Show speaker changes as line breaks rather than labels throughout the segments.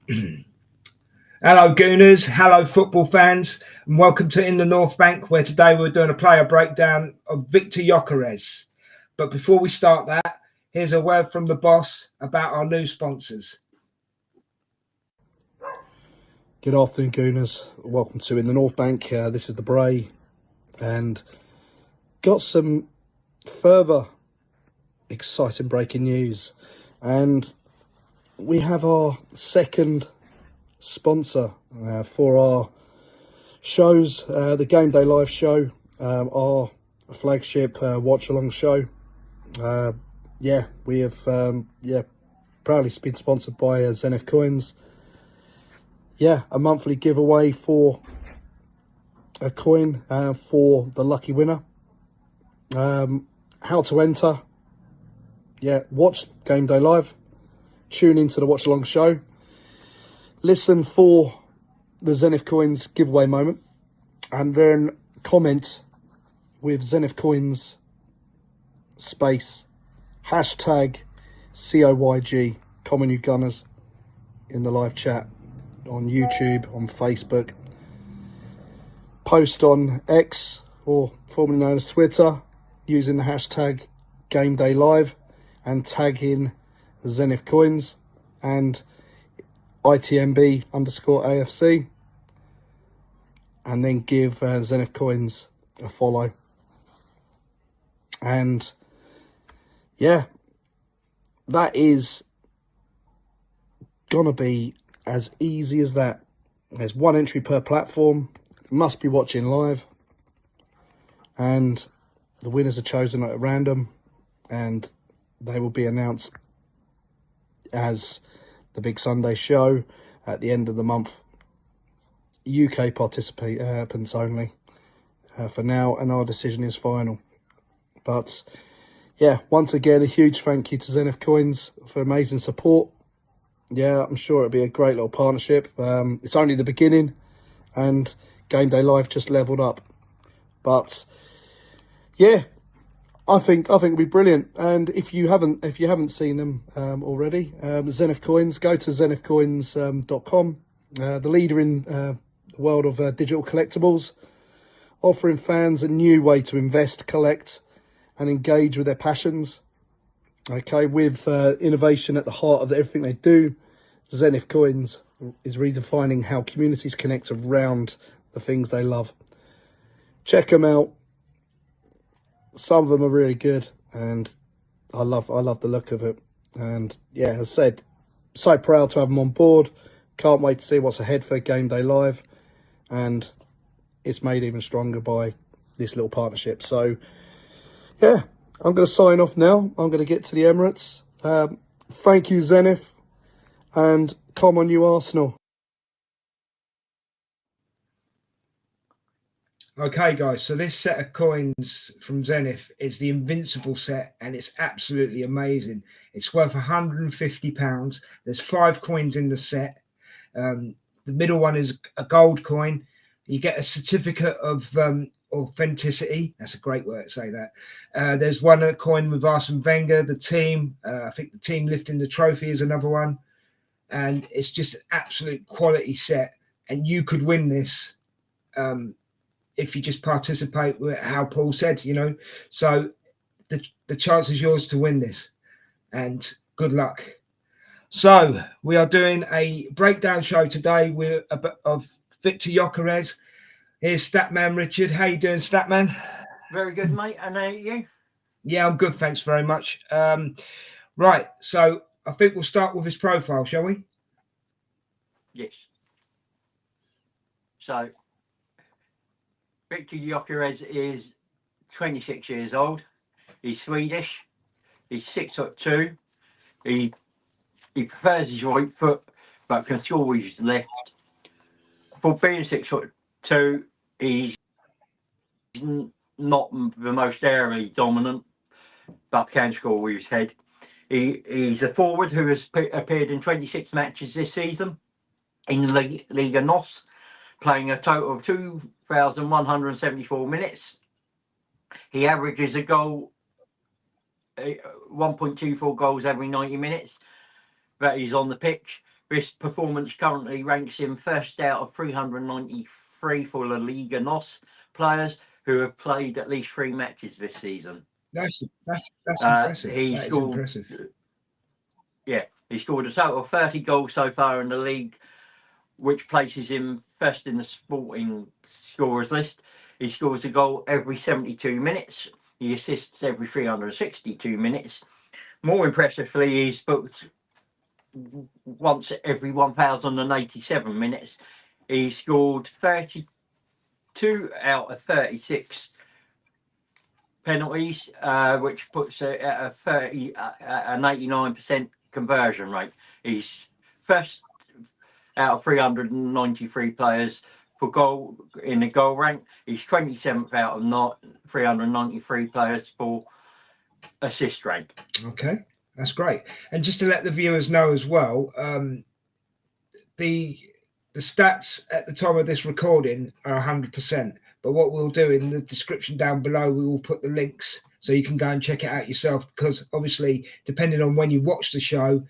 Hello, Gooners. Hello, football fans. And welcome to In the North Bank, where today we're doing a player breakdown of Viktor Gyokeres. But before we start that, here's a word from the boss about our new sponsors.
Good afternoon, Gooners. Welcome to In the North Bank. This is the Bray, and got some further exciting breaking news. And we have our second sponsor for our shows, the Game Day Live show, our flagship watch-along show. We have proudly been sponsored by Zenith Coins. A monthly giveaway for a coin for the lucky winner. How to enter? Watch Game Day Live, tune into the watch along show, listen for the Zenith Coins giveaway moment, and then comment with Zenith Coins space hashtag COYG, Common You Gunners, in the live chat on YouTube, on Facebook. Post on X, or formerly known as Twitter, using the hashtag Game Day Live, and tag in Zenith Coins and ITMB_AFC, and then give Zenith Coins a follow. And that is gonna be as easy as that. There's one entry per platform, must be watching live, and the winners are chosen at random, and they will be announced as the Big Sunday show at the end of the month. UK participants only for now, and our decision is final. But once again, a huge thank you to Zenith Coins for amazing support. I'm sure it'll be a great little partnership. It's only the beginning, and Game Day Live just leveled up. But I think it'll be brilliant. And if you haven't seen them already, Zenith Coins, go to zenithcoins.com. The leader in the world of digital collectibles, offering fans a new way to invest, collect, and engage with their passions. Okay, with innovation at the heart of everything they do, Zenith Coins is redefining how communities connect around the things they love. Check them out. Some of them are really good, and I love the look of it. And as I said, so proud to have them on board. Can't wait to see what's ahead for Game Day Live, and it's made even stronger by this little partnership. So I'm going to sign off now. I'm going to get to the Emirates. Thank you, Zenith, and come on, you Arsenal.
Okay, guys, so this set of coins from Zenith is the Invincible set, and it's absolutely amazing. It's worth £150. There's 5 coins in the set. The middle one is a gold coin. You get a certificate of authenticity. That's a great word to say that. There's one coin with Arsene Wenger, the team. I think the team lifting the trophy is another one. And it's just an absolute quality set. And you could win this if you just participate with how Paul said, So the chance is yours to win this. And good luck. So we are doing a breakdown show today of Viktor Gyokeres. Here's Statman Richard. How you doing, Statman?
Very good, mate. And how are you?
Yeah, I'm good. Thanks very much. Right. So I think we'll start with his profile, shall we?
Yes. So Viktor Gyokeres is 26 years old. He's Swedish. He's 6'2". He prefers his right foot, but can score with his left. For being 6'2", he's not the most aerially dominant, but can score with his head. He's a forward who has appeared in 26 matches this season in Liga NOS, playing a total of 2,174 minutes. He averages a goal, 1.24 goals every 90 minutes that he's on the pitch. This performance currently ranks him first out of 393 for La Liga NOS players who have played at least 3 matches this season.
That's impressive.
He
That is
scored,
impressive.
yeah, he scored a total of 30 goals so far in the league, which places him first in the sporting scorers list. He scores a goal every 72 minutes. He assists every 362 minutes. More impressively, he's booked once every 1,087 minutes. He scored 32 out of 36 penalties, which puts it at an 89% conversion rate. He's first out of 393 players for goal in the goal rank. He's 27th out of 393 players for assist rank.
Okay, that's great. And just to let the viewers know as well, the stats at the time of this recording are 100%. But what we'll do in the description down below, we will put the links so you can go and check it out yourself. Because obviously, depending on when you watch the show,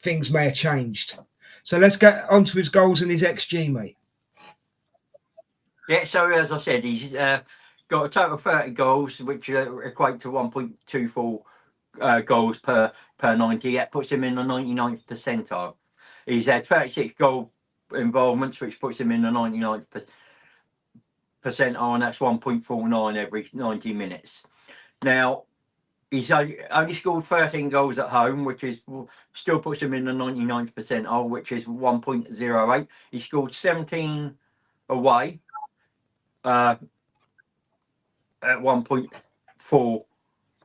things may have changed. So let's get on to his goals and his XG, mate.
Yeah, so as I said, he's got a total of 30 goals, which equate to 1.24 goals per 90. That puts him in the 99th percentile. He's had 36 goal involvements, which puts him in the 99th percentile, and that's 1.49 every 90 minutes. Now, he's only scored 13 goals at home, which is still puts him in the 99th percentile, which is 1.08. He scored 17 away at 1.4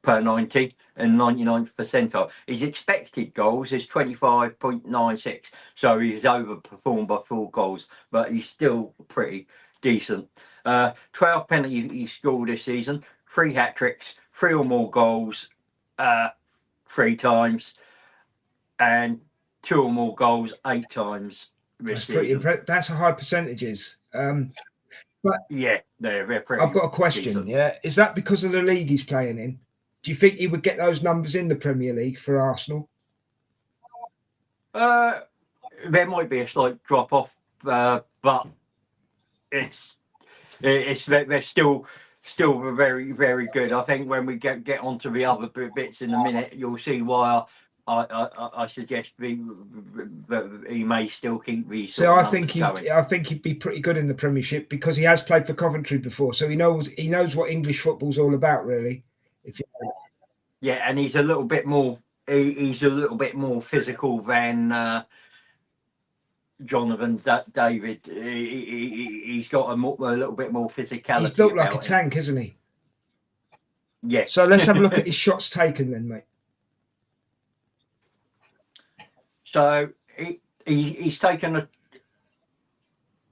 per 90 and 99th percentile. His expected goals is 25.96, so he's overperformed by 4 goals, but he's still pretty decent. 12 penalties he scored this season, 3 hat-tricks, 3 or more goals 3 times, and 2 or more goals 8 times this season.
That's a high percentages. But
yeah, they're pretty.
I've got a question.
Decent.
Yeah, is that because of the league he's playing in? Do you think he would get those numbers in the Premier League for Arsenal?
There might be a slight drop off, but they're still very, very good. I think when we get onto the other bits in a minute, you'll see why I suggest that he may still keep these.
So I think he'd be pretty good in the Premiership because he has played for Coventry before, so he knows what English football's all about, really.
Yeah, and he's a little bit more. He's a little bit more physical than Jonathan David. He's got a little bit more physicality.
He's built like a tank, isn't he?
Yeah.
So let's have a look at his shots taken then, mate.
So he's taken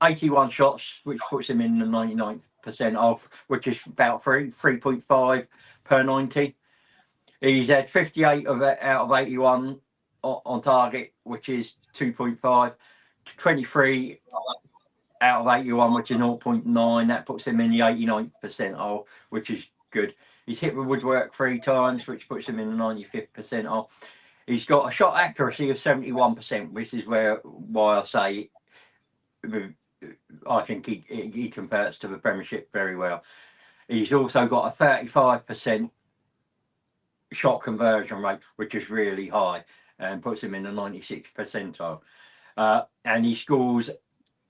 81 shots, which puts him in the 99th percentile, which is about 3.5 per 90. He's had 58 out of 81 on target, which is 2.5. 23 out of 81, which is 0.9. That puts him in the 89th percentile, which is good. He's hit the woodwork 3 times, which puts him in the 95th percentile. He's got a shot accuracy of 71%, which is why I say I think he converts to the Premiership very well. He's also got a 35% shot conversion rate, which is really high, and puts him in the 96th percentile. And he scores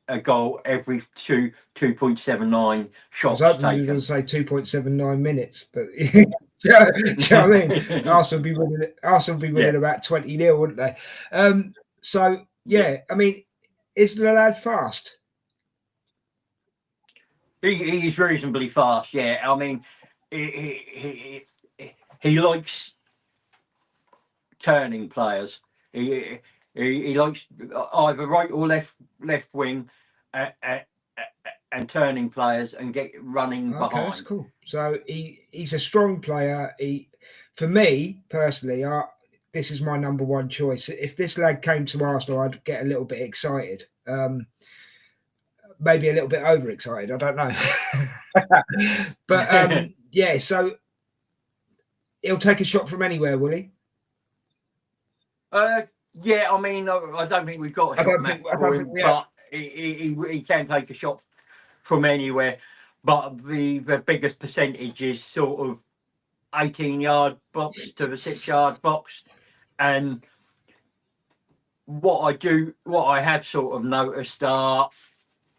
a goal every 2.79 shots.
I was hoping you were going to say 2.79 minutes, but do you know what I mean? Arsenal will be winning about 20-0, wouldn't they? So yeah, I mean, is the lad fast?
He's reasonably fast. Yeah, I mean, he likes turning players. He likes either right or left wing and turning players and get running behind.
Okay, that's cool. So he's a strong player. For me personally, this is my number 1 choice. If this lad came to Arsenal, I'd get a little bit excited. Maybe a little bit overexcited. I don't know. But yeah, so he'll take a shot from anywhere, will he?
Yeah, I mean, I don't think we've got a shot match for him, but he can take a shot from anywhere. But the biggest percentage is sort of 18-yard box to the 6-yard box. And what I have sort of noticed are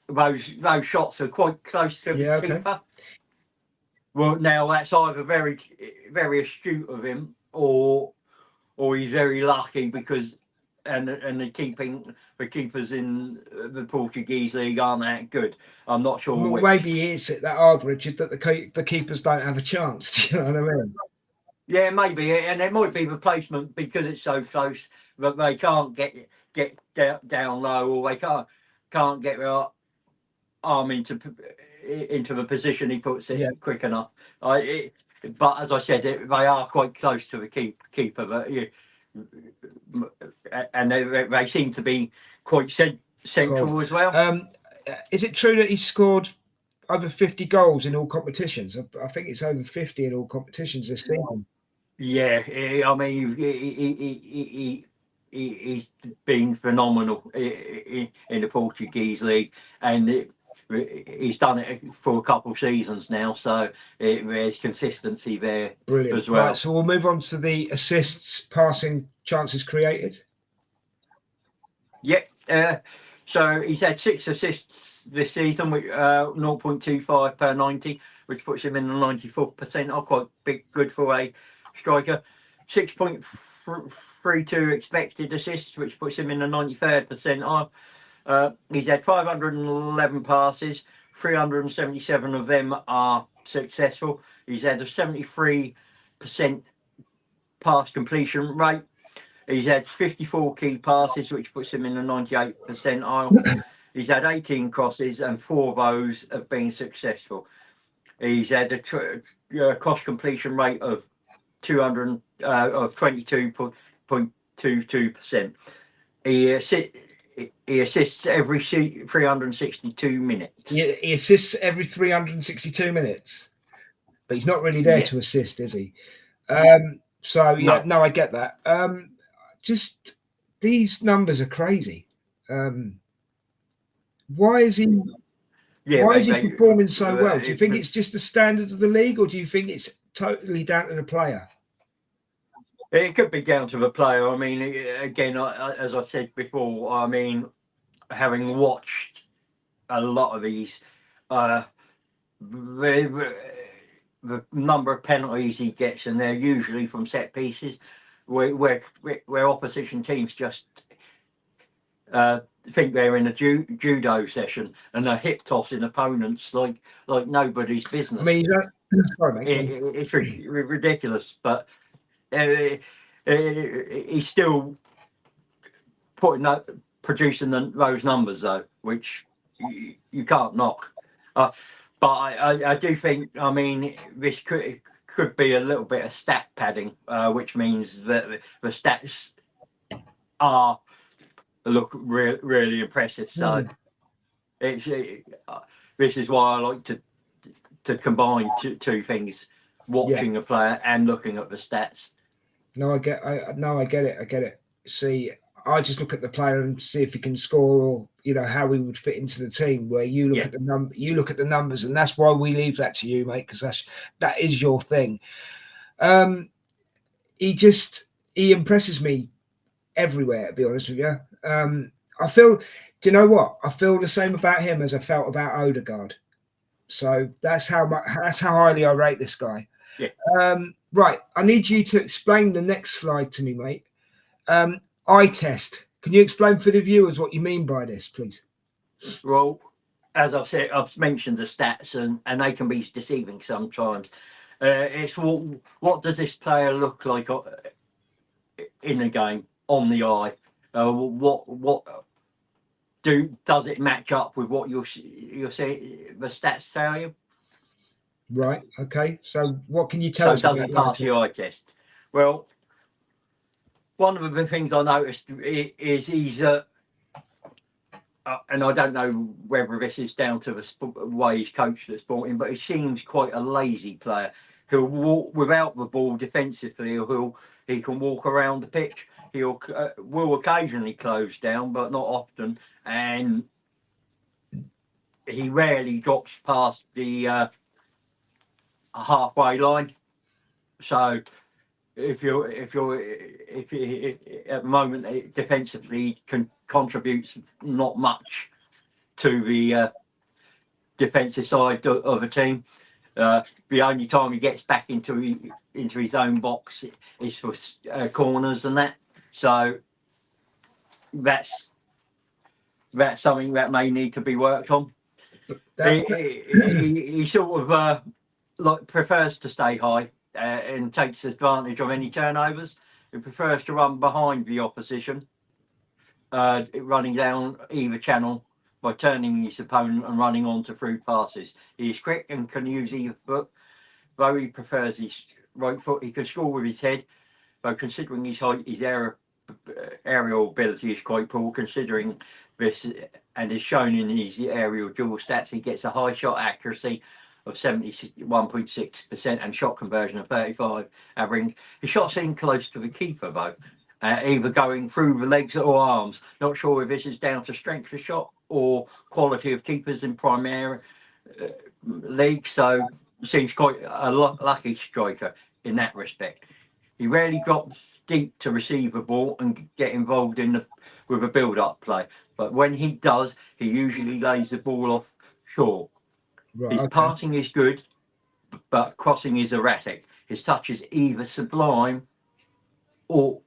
those shots are quite close to the keeper. Well, now that's either very, very astute of him, or he's very lucky because and the keepers in the Portuguese league aren't that good. I'm not sure.
Well, maybe it's at that hard, Richard, that the keepers don't have a chance. Do you know what I mean?
Yeah, maybe, and it might be replacement because it's so close that they can't get down low, or they can't get their arm into the position he puts it quick enough. But as I said, they are quite close to the keeper, but and they seem to be quite central as well.
Is it true that he scored over 50 goals in all competitions? I think it's over 50 in all competitions this season.
Yeah, I mean, he's been phenomenal in the Portuguese league, and he's done it for a couple of seasons now, so there's consistency there.
Brilliant.
As well.
Right, so we'll move on to the assists, passing, chances created.
Yep. So he's had 6 assists this season with 0.25 per 90, which puts him in the 94th percentile. Quite good for a striker. 6.32 expected assists, which puts him in the 93rd percentile. He's had 511 passes. 377 of them are successful. He's had a 73% pass completion rate. He's had 54 key passes, which puts him in the 98th percentile. He's had 18 crosses, and 4 of those have been successful. He's had a cross completion rate of 22.22%. He assists every 362 minutes.
He assists every 362 minutes, but he's not really there to assist, is he? So no, I get that. Just these numbers are crazy. Why is he? Why is he performing so well? Do you think it's just the standard of the league, or do you think it's totally down to the player?
It could be down to the player. I mean, again, as I said before, I mean, having watched a lot of these, the number of penalties he gets, and they're usually from set pieces, where opposition teams just think they're in a judo session and they're hip tossing opponents like nobody's business.
I mean, sorry, mate.
It's ridiculous, but he's still producing those numbers though, which you can't knock. But I do think, I mean, this could be a little bit of stat padding, which means that the stats look really impressive. So this is why I like to combine two things: watching a player and looking at the stats.
No, I get it. See, I just look at the player and see if he can score, or how he would fit into the team. Where you look at the numbers, and that's why we leave that to you, mate, because that is your thing. He impresses me everywhere, to be honest with you. I feel, do you know what? I feel the same about him as I felt about Odegaard. So that's how highly I rate this guy.
Yeah.
Right. I need you to explain the next slide to me, mate. Eye test. Can you explain for the viewers what you mean by this, please?
Well, as I've said, I've mentioned the stats, and they can be deceiving sometimes. It's what does this player look like in the game, on the eye? What does it match up with what you're saying the stats tell you?
Right. Okay. So what can you tell us?
So does it pass your eye test? Well, one of the things I noticed is he's and I don't know whether this is down to the way he's coached at Sporting, but he seems quite a lazy player. He'll walk without the ball defensively, or he can walk around the pitch. He'll will occasionally close down, but not often, and he rarely drops past the halfway line. So if at the moment defensively contributes not much to the defensive side of a team. The only time he gets back into his own box is for corners and that. So that's something that may need to be worked on. He sort of like prefers to stay high and takes advantage of any turnovers. He prefers to run behind the opposition, running down either channel by turning his opponent and running onto through passes. He is quick and can use either foot, though he prefers his right foot. He can score with his head, though considering his height, his aerial ability is quite poor, considering this, and is shown in his aerial dual stats. He gets a high shot accuracy of 71.6% and shot conversion of 35, averaging his shots in close to the keeper, though. Either going through the legs or arms. Not sure if this is down to strength of shot or quality of keepers in Premier League. So seems quite a lucky striker in that respect. He rarely drops deep to receive a ball and get involved with a build-up play. But when he does, he usually lays the ball off short.
Right,
His passing is good, but crossing is erratic. His touch is either sublime or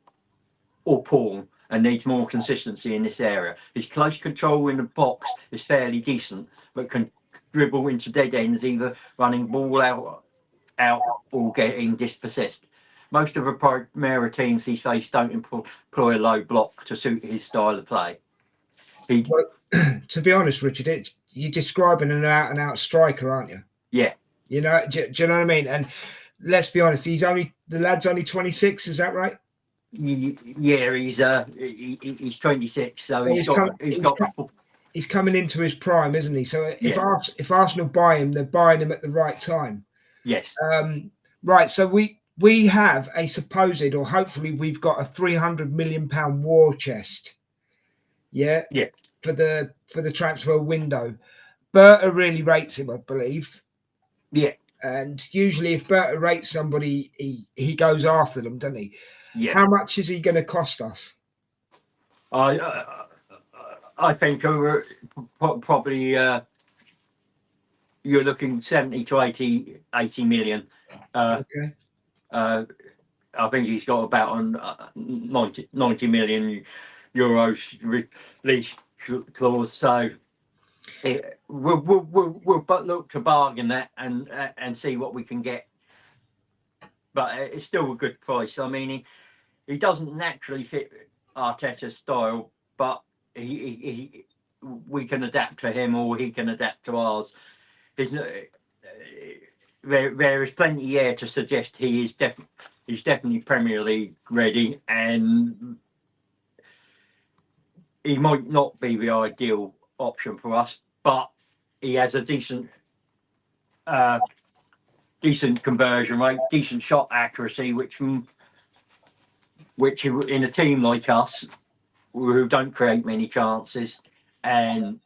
poor and needs more consistency in this area. His close control in the box is fairly decent, but can dribble into dead ends, either running ball out or getting dispossessed. Most of the Primera teams he faced don't employ a low block to suit his style of play.
To be honest, Richard, you're describing an out-and-out striker, aren't you?
Yeah.
You know, do you know what I mean? And let's be honest, the lad's only 26, is that right?
Yeah, he's 26, so
he's coming into his prime, isn't he? So if Arsenal buy him, they're buying him at the right time.
Yes.
Right. So we have a supposed, or hopefully we've got a £300 million war chest. Yeah.
Yeah.
For the transfer window. Berta really rates him, I believe.
Yeah.
And usually if Berta rates somebody, he goes after them, doesn't he?
Yeah.
How much is he going to cost us?
I think probably you're looking 70 to 80 million.
Okay.
I think he's got about 90 million euros release clause. So we'll but look to bargain that and see what we can get. But it's still a good price. I mean, he doesn't naturally fit Arteta's style, but we can adapt to him, or he can adapt to ours. There is plenty here to suggest he's definitely Premier League ready, and he might not be the ideal option for us, but he has a decent conversion rate, decent shot accuracy, which in a team like us, who don't create many chances, and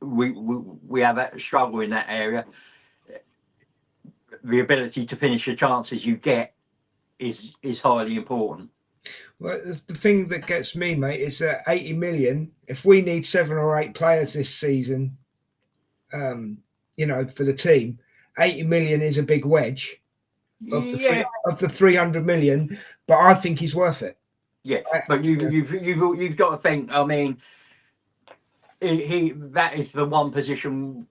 we have a struggle in that area, the ability to finish the chances you get is highly important.
Well, the thing that gets me, mate, is 80 million. If we need 7 or 8 players this season, you know, for the team, 80 million is a big wedge of the 300 million. But I think he's worth it.
Yeah, but you've got to think. I mean, that is the one position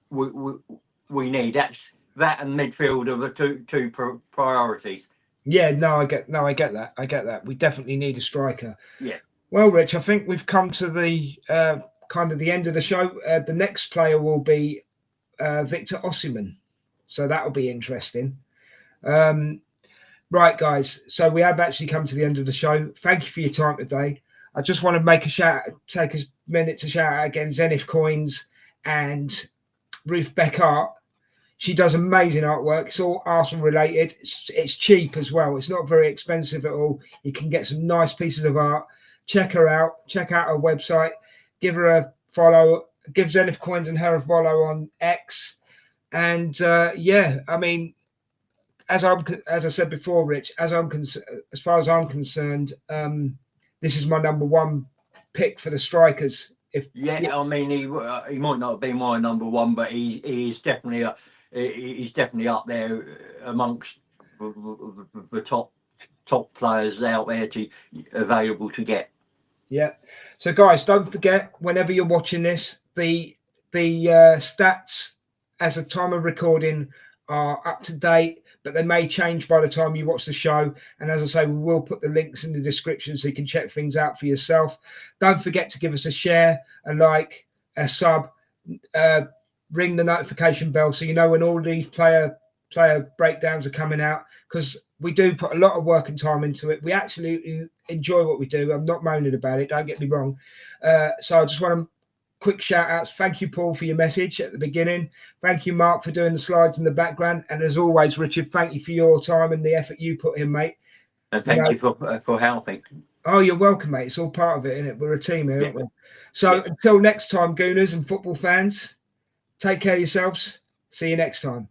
we need. That and midfield are the two priorities.
Yeah, I get that. We definitely need a striker.
Yeah.
Well, Rich, I think we've come to the kind of the end of the show. The next player will be Viktor Osimhen, so that'll be interesting. Right, guys. So we have actually come to the end of the show. Thank you for your time today. I just want to take a minute to shout out again Zenith Coins and Ruth Beckart. She does amazing artwork. It's all Arsenal related. It's cheap as well. It's not very expensive at all. You can get some nice pieces of art. Check her out. Check out her website. Give her a follow. Give Zenith Coins and her a follow on X. And yeah, I mean, as I said before, Rich, as far as I'm concerned, this is my number one pick for the strikers.
I mean, he might not be my number one, but he's definitely up there amongst the top players out there available to get.
Yeah. So guys, don't forget, whenever you're watching this, the stats as of time of recording are up to date, but they may change by the time you watch the show. And as I say, we will put the links in the description so you can check things out for yourself. Don't forget to give us a share, a like, a sub, ring the notification bell so you know when all these player breakdowns are coming out, because we do put a lot of work and time into it. We actually enjoy what we do. I'm not moaning about it, don't get me wrong. So I just want to quick shout outs. Thank you, Paul, for your message at the beginning. Thank you, Mark, for doing the slides in the background. And as always, Richard, thank you for your time and the effort you put in, mate.
And thank you for helping.
Oh, you're welcome, mate. It's all part of it, isn't it? We're a team here, aren't we? So until next time, Gooners and football fans, take care of yourselves. See you next time.